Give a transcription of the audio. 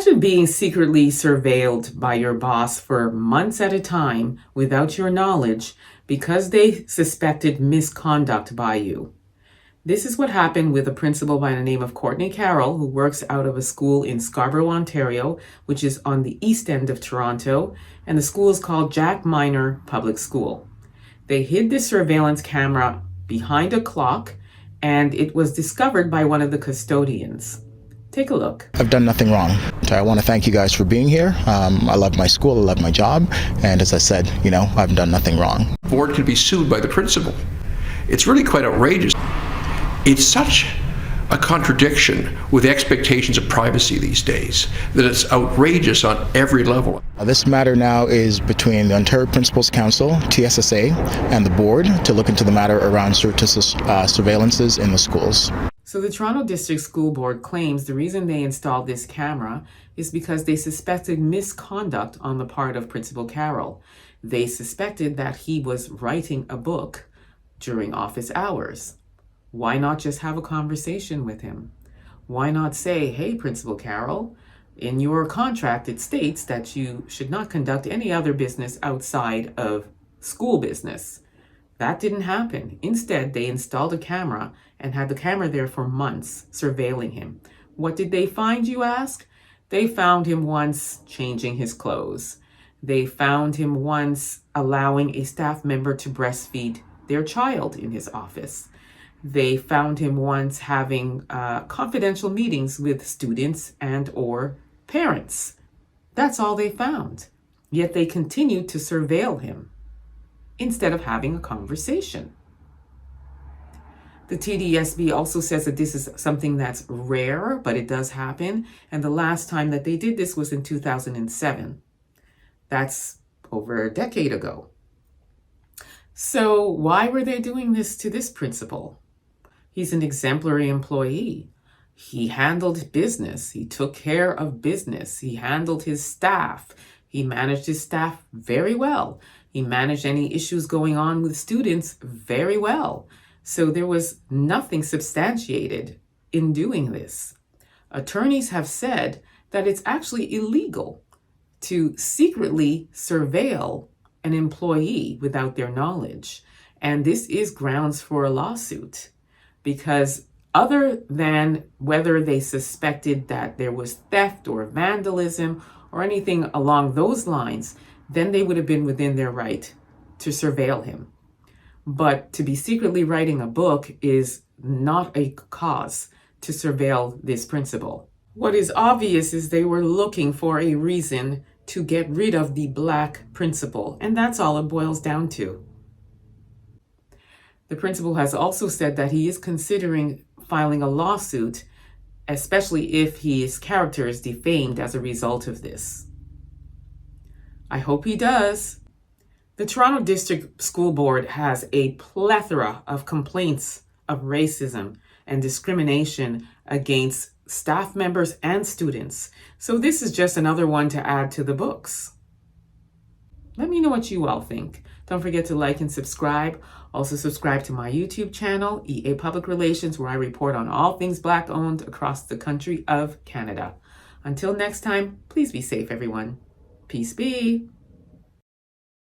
Imagine being secretly surveilled by your boss for months at a time without your knowledge because they suspected misconduct by you. This is what happened with a principal by the name of Courtney Carroll, who works out of a school in Scarborough, Ontario, which is on the east end of Toronto, and the school is called Jack Minor Public School. They hid the surveillance camera behind a clock, and it was discovered by one of the custodians. Take a look. I've done nothing wrong. I want to thank you guys for being here. I love my school, I love my job, and as I said, I've done nothing wrong. The board could be sued by the principal. It's really quite outrageous. It's such a contradiction with the expectations of privacy these days that it's outrageous on every level. This matter now is between the Ontario Principals Council, TSSA, and the board to look into the matter around surveillances in the schools. So the Toronto District School Board claims the reason they installed this camera is because they suspected misconduct on the part of Principal Carroll. They suspected that he was writing a book during office hours. Why not just have a conversation with him? Why not say, hey, Principal Carroll, in your contract it states that you should not conduct any other business outside of school business. That didn't happen. Instead, they installed a camera and had the camera there for months, surveilling him. What did they find, you ask? They found him once changing his clothes. They found him once allowing a staff member to breastfeed their child in his office. They found him once having confidential meetings with students and or parents. That's all they found. Yet they continued to surveil him instead of having a conversation. The TDSB also says that this is something that's rare, but it does happen. And the last time that they did this was in 2007. That's over a decade ago. So why were they doing this to this principal? He's an exemplary employee. He handled business. He took care of business. He handled his staff. He managed his staff very well. He managed any issues going on with students very well. So there was nothing substantiated in doing this. Attorneys have said that it's actually illegal to secretly surveil an employee without their knowledge. And this is grounds for a lawsuit, because other than whether they suspected that there was theft or vandalism or anything along those lines, then they would have been within their right to surveil him. But to be secretly writing a book is not a cause to surveil this principal. What is obvious is they were looking for a reason to get rid of the Black principal, and that's all it boils down to. The principal has also said that he is considering filing a lawsuit, especially if his character is defamed as a result of this. I hope he does. The Toronto District School Board has a plethora of complaints of racism and discrimination against staff members and students. So this is just another one to add to the books. Let me know what you all think. Don't forget to like and subscribe. Also subscribe to my YouTube channel, EA Public Relations, where I report on all things Black owned across the country of Canada. Until next time, please be safe, everyone. Peace be.